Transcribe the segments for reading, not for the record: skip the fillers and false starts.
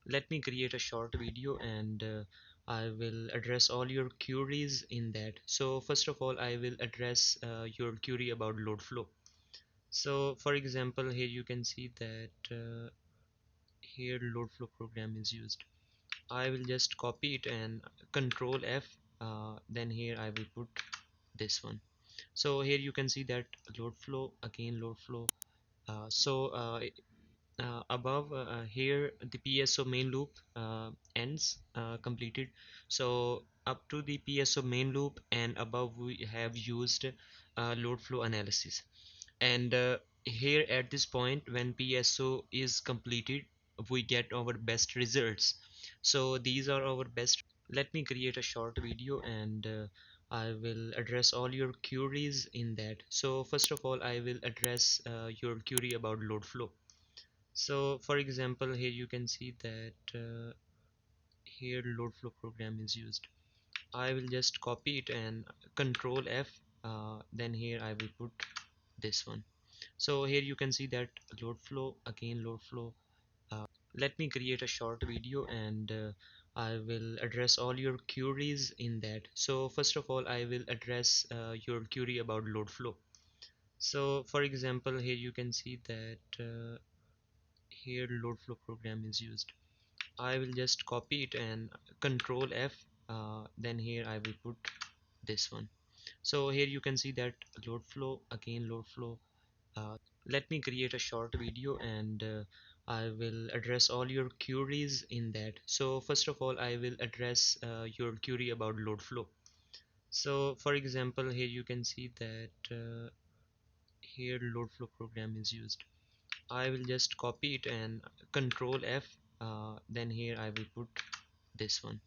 Let me create a short video and I will address all your queries in that. So first of all, I will address your query about load flow. So for example, here you can see that here load flow program is used. I will just copy it and control F, then here I will put this one. So here you can see that load flow, again load flow. Above here the PSO main loop ends completed. So up to the PSO main loop and above we have used load flow analysis. And here at this point when PSO is completed, we get our best results. So these are our best. Let me create a short video and I will address all your queries in that. So first of all, I will address your query about load flow. So for example, here you can see that here load flow program is used. I will just copy it and control F, then here I will put this one. So here you can see that load flow, again load flow. Let me create a short video and I will address all your queries in that. So first of all, I will address your query about load flow. So for example, here you can see that here load flow program is used. I will just copy it and control F, then here I will put this one. So here you can see that load flow, again load flow. Let me create a short video and I will address all your queries in that. So first of all, I will address your query about load flow. So for example, here you can see that here load flow program is used. I will just copy it and control F, then here I will put this one.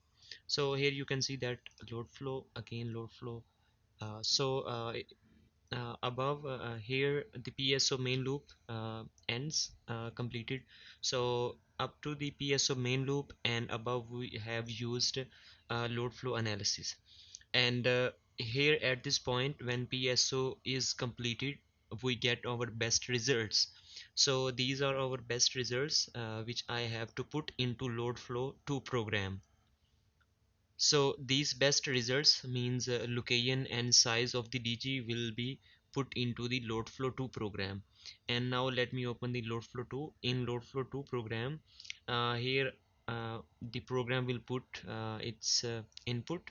So here you can see that load flow, again load flow. Above here the PSO main loop ends completed. So up to the PSO main loop and above we have used load flow analysis. And here at this point when PSO is completed, we get our best results. So these are our best results which I have to put into load flow to program. So these best results means location and size of the DG will be put into the load flow 2 program. And now let me open the load flow 2. In load flow 2 program, here the program will put its input,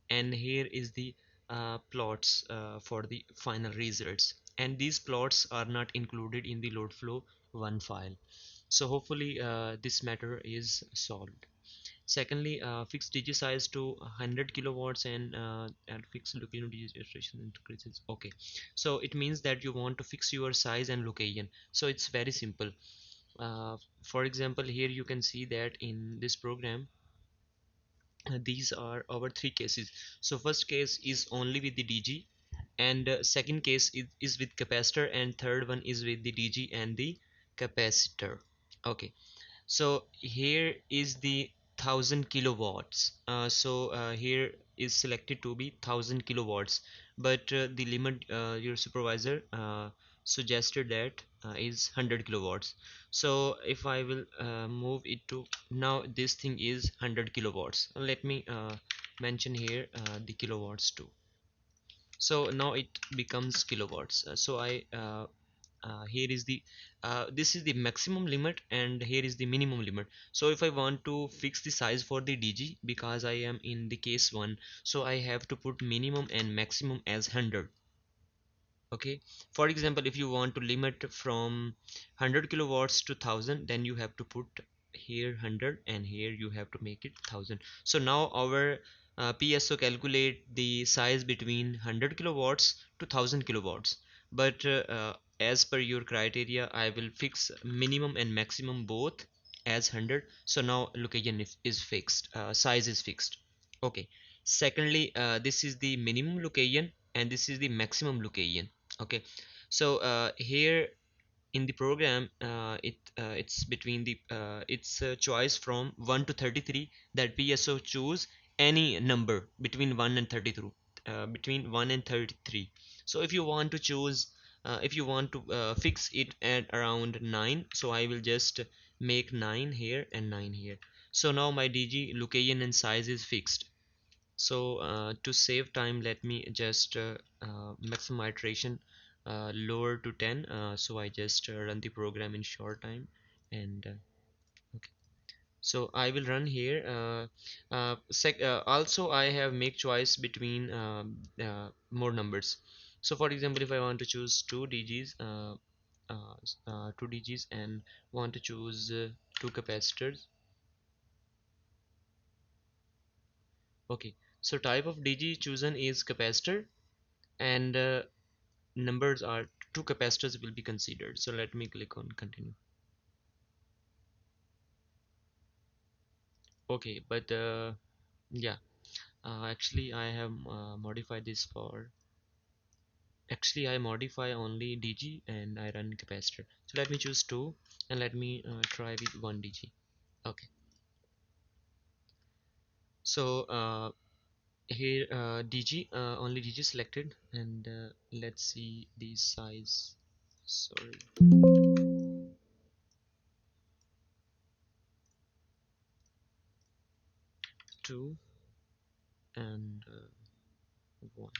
and here is the plots for the final results, and these plots are not included in the load flow 1 file. So hopefully this matter is solved. Secondly, fix digi size to 100 kilowatts and fix location registration increases. Okay, so it means that you want to fix your size and location. So it's very simple. For example, here you can see that in this program, these are our three cases. So first case is only with the DG, and second case is with capacitor, and third one is with the DG and the capacitor. Okay, so here is the 1000 kilowatts. Here is selected to be 1000 kilowatts, but the limit your supervisor suggested that is 100 kilowatts. So if I will move it to, now this thing is 100 kilowatts. Let me mention here the kilowatts too. So now it becomes kilowatts. Here is the this is the maximum limit and here is the minimum limit. So if I want to fix the size for the DG, because I am in the case 1, so I have to put minimum and maximum as 100. Okay, for example, if you want to limit from 100 kilowatts to 1000, then you have to put here 100 and here you have to make it 1000. So now our PSO calculate the size between 100 kilowatts to 1000 kilowatts, but as per your criteria I will fix minimum and maximum both as 100. So now location is fixed, size is fixed. Okay, secondly, this is the minimum location and this is the maximum location. Okay, so here in the program, it's between the it's a choice from 1 to 33, that PSO choose any number between 1 and 33, between 1 and 33. So if you want to choose if you want to fix it at around 9, so I will just make 9 here and 9 here. So now my DG location and size is fixed. So to save time, let me just maximum iteration lower to 10. So I just run the program in short time, and okay. So I will run here. Also I have make choice between more numbers. So for example, if I want to choose 2 DGs, 2 DGs, and want to choose 2 capacitors. Okay, so type of DG chosen is capacitor, and numbers are 2 capacitors will be considered. So let me click on continue. Okay, but yeah, actually I have modified this for, actually I modify only DG and I run capacitor. So let me choose 2 and let me try with 1 DG. Okay, so here DG, only DG selected, and let's see the size. Sorry, 2 and 1.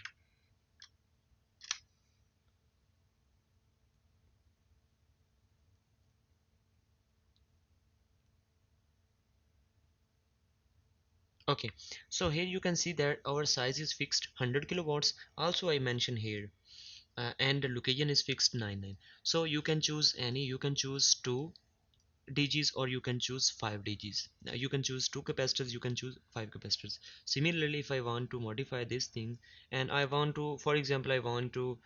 Okay, so here you can see that our size is fixed 100 kilowatts. Also I mentioned here, and the location is fixed 99. So you can choose any, you can choose 2 DGs or you can choose 5 DGs. Now you can choose 2 capacitors, you can choose 5 capacitors. Similarly, if I want to modify this thing and I want to, for example, I want to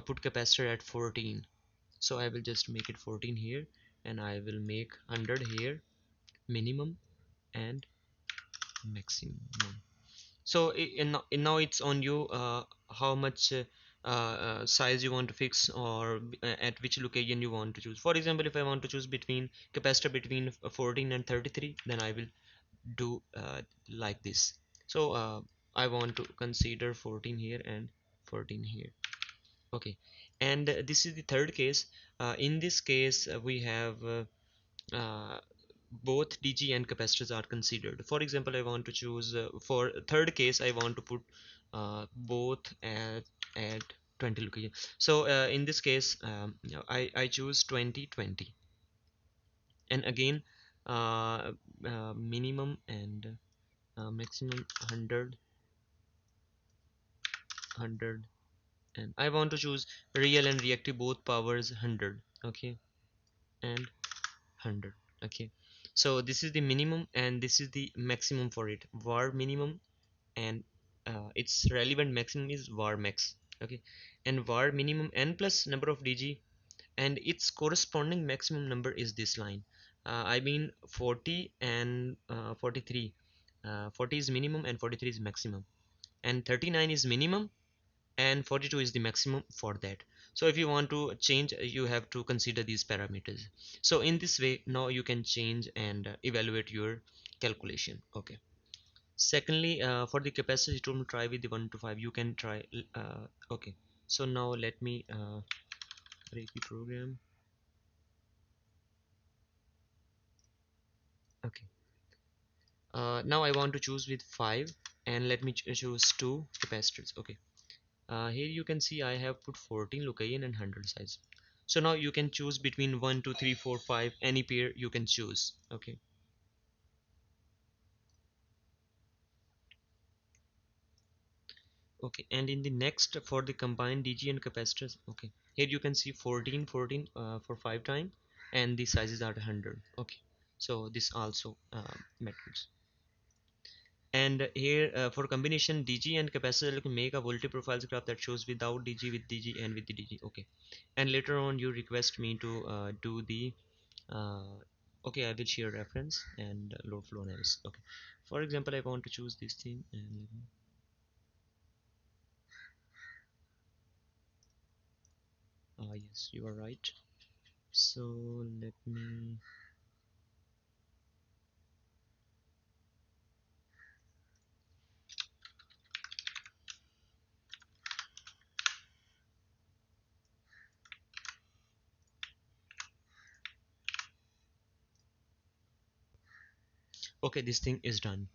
put capacitor at 14. So I will just make it 14 here, and I will make 100 here, minimum and maximum. So now it's on you, how much size you want to fix, or at which location you want to choose. For example, if I want to choose between capacitor between 14 and 33, then I will do like this. So I want to consider 14 here and 14 here. Okay, and this is the third case. In this case we have uh, both DG and capacitors are considered. For example, I want to choose for third case I want to put both at 20 location. So in this case, I choose 20 20, and again minimum and maximum 100 100, and I want to choose real and reactive both powers 100. Okay, and 100. Okay, so this is the minimum and this is the maximum for it, var minimum, and its relevant maximum is var max. Okay, and var minimum n plus number of DG, and its corresponding maximum number is this line. I mean 40 and 43. 40 is minimum and 43 is maximum, and 39 is minimum and 42 is the maximum for that. So if you want to change, you have to consider these parameters. So in this way now you can change and evaluate your calculation. Okay, secondly, for the capacity to try with the 1 to 5, you can try okay, so now let me break the program. Okay, now I want to choose with 5, and let me choose 2 capacitors. Okay, here you can see I have put 14 location and 100 size. So now you can choose between 1 2 3 4 5, any pair you can choose. Okay, okay, and in the next, for the combined DG and capacitors, okay, here you can see 14 14 for 5 time, and the sizes are 100. Okay, so this also matters. And here for combination DG and capacitor, you can make a voltage profiles graph that shows without DG, with DG, and with the DG. Okay, and later on you request me to do the uh, okay, I will share reference and load flow analysis. Okay, for example, I want to choose this thing, and yes, you are right. So let me, Okay, this thing is done.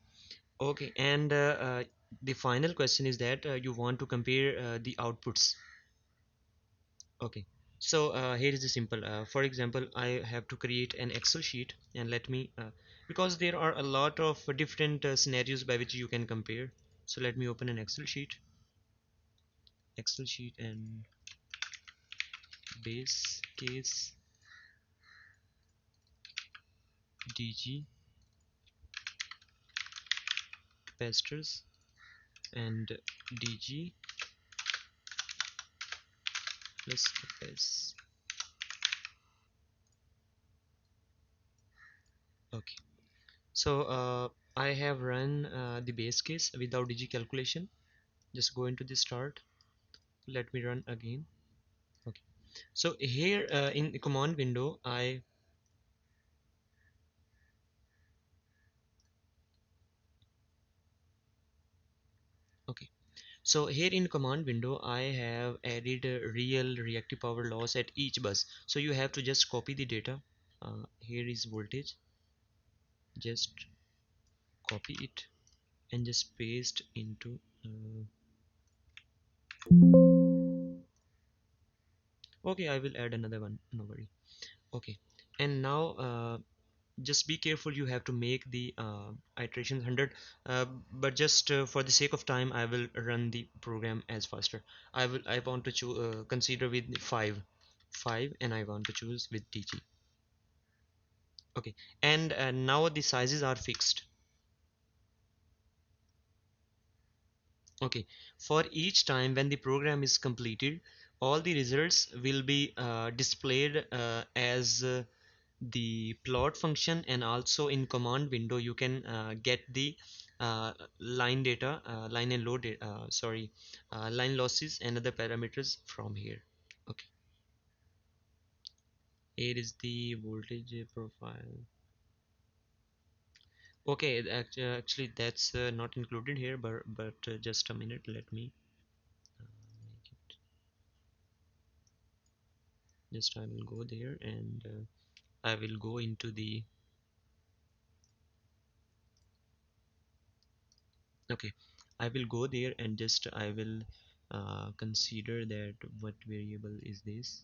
Okay, and the final question is that you want to compare the outputs. Okay, so here is the simple. For example, I have to create an Excel sheet, and let me because there are a lot of different scenarios by which you can compare. So let me open an Excel sheet, and base case DG capacitors and DG plus capacitor. Okay, so I have run the base case without DG calculation. Just go into the start. Let me run again. Okay, so here in the command window, okay, so here in command window I have added a real reactive power loss at each bus. So you have to just copy the data. Here is voltage. Just copy it and just paste into okay, I will add another one, no worry. Okay, and now just be careful, you have to make the iterations 100, but just for the sake of time I will run the program as faster. I want to consider with 5 and I want to choose with DG. Okay, and now the sizes are fixed. Okay, for each time when the program is completed, all the results will be displayed as the plot function, and also in command window you can get the line data, line and load sorry, line losses and other parameters from here. Okay, here is the voltage profile. Okay, actually that's not included here, but just a minute, let me make it. Just I will go there, and I will go into the okay, I will go there and just I will consider that what variable is this.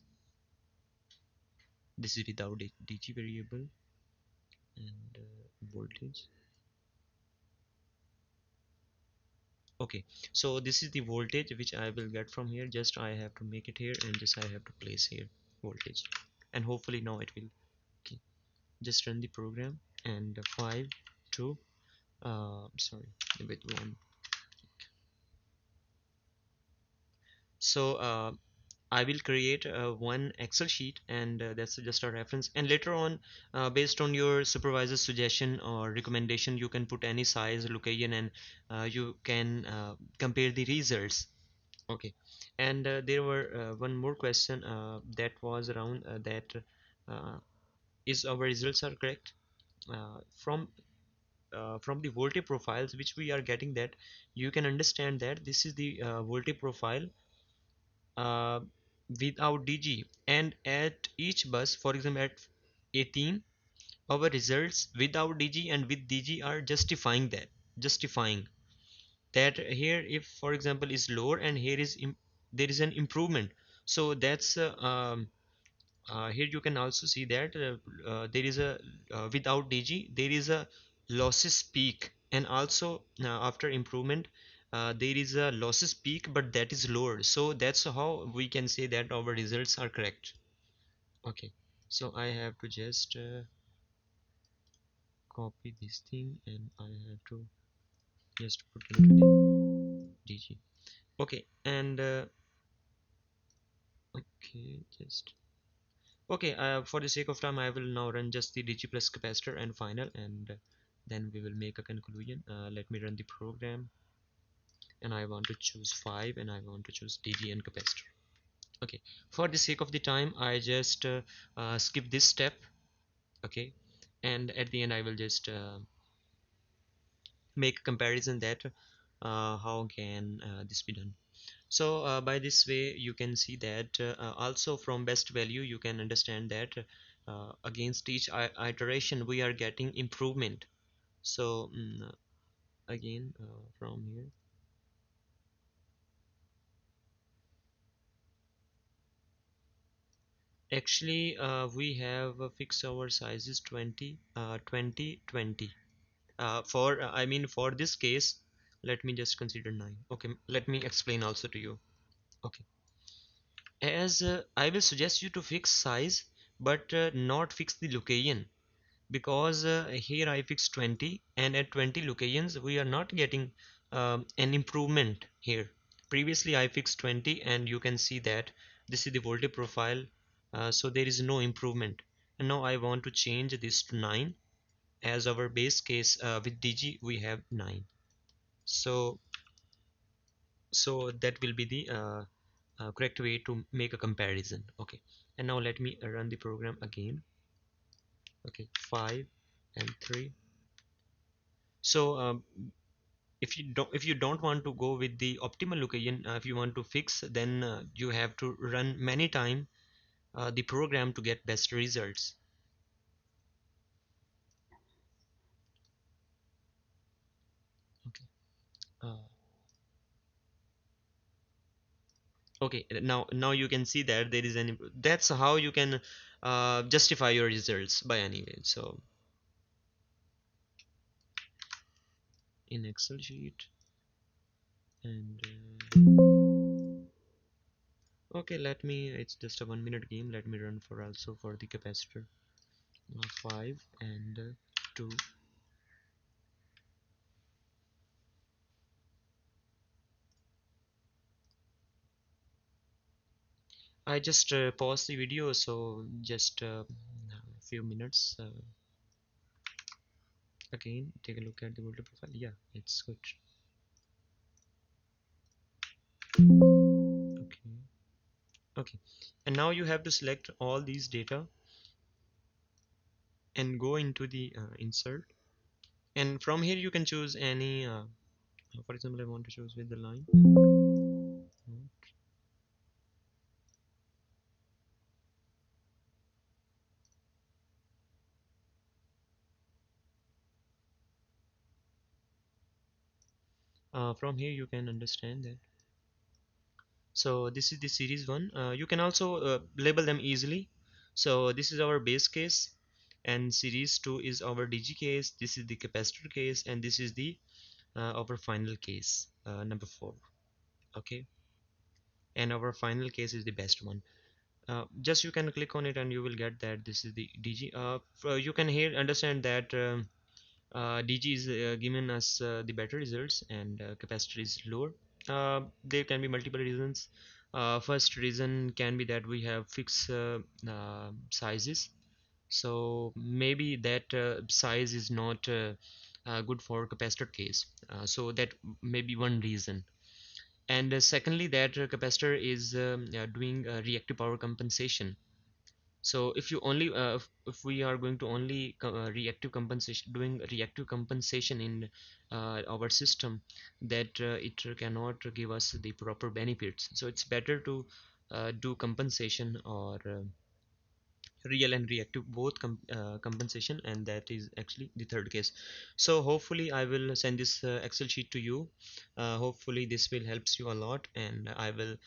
This is without DG variable, and voltage. Okay, so this is the voltage which I will get from here. Just I have to make it here, and just I have to place here voltage, and hopefully now it will. Okay, just run the program, and 5 2 sorry, with 1. So I will create one Excel sheet, and that's just a reference. And later on, based on your supervisor's suggestion or recommendation, you can put any size, location, and you can compare the results. Okay. And there were one more question that was around that uh, is our results are correct from the voltage profiles which we are getting, that you can understand that this is the voltage profile uh, without DG, and at each bus, for example at 18, our results without DG and with DG are justifying that here, if for example is lower and here is there is an improvement. So that's here you can also see that there is a without DG there is a losses peak, and also after improvement there is a losses peak, but that is lower. So that's how we can say that our results are correct. Okay, so I have to just copy this thing, and I have to just put into the DG. Okay, and okay, just okay, for the sake of time, I will now run just the DG plus capacitor and final, and then we will make a conclusion. Let me run the program, and I want to choose 5, and I want to choose DG and capacitor. Okay, for the sake of the time, I just skip this step. Okay, and at the end, I will just make a comparison that how can this be done. So by this way you can see that also from best value you can understand that against each iteration we are getting improvement. So again from here, actually we have fixed our sizes 20 20 20 for I mean for this case. Let me just consider 9. Okay, let me explain also to you. Okay, as I will suggest you to fix size, but not fix the location, because here I fix 20, and at 20 locations we are not getting an improvement here. Previously I fixed 20, and you can see that this is the voltage profile, so there is no improvement. And now I want to change this to 9, as our base case with DG we have 9. So that will be the correct way to make a comparison. Okay, and now let me run the program again. Okay, 5 and 3. So if you don't want to go with the optimal location, if you want to fix, then you have to run many time the program to get best results. Okay. uh, okay, now you can see that there is an that's how you can justify your results by any way. So in Excel sheet, and okay, let me, it's just a 1 minute game, let me run for also for the capacitor 5 and 2. I just pause the video, so just a few minutes. Again, take a look at the voltage profile. Yeah, it's good. Okay, okay. And now you have to select all these data and go into the insert. And from here you can choose any. For example, I want to choose with the line. From here you can understand that. So this is the series one. You can also label them easily. So this is our base case, and series 2 is our DG case. This is the capacitor case, and this is the our final case, number 4. Okay, and our final case is the best one. Just you can click on it and you will get that this is the DG. You can here understand that DG is given us the better results, and capacitor is lower. There can be multiple reasons. First reason can be that we have fixed sizes, so maybe that size is not good for capacitor case. So that may be one reason. And secondly, that capacitor is doing reactive power compensation. So if you only if we are going to only reactive compensation, doing reactive compensation in our system, that it cannot give us the proper benefits. So it's better to do compensation, or real and reactive both compensation, and that is actually the third case. So hopefully I will send this Excel sheet to you. Hopefully this will helps you a lot, and I will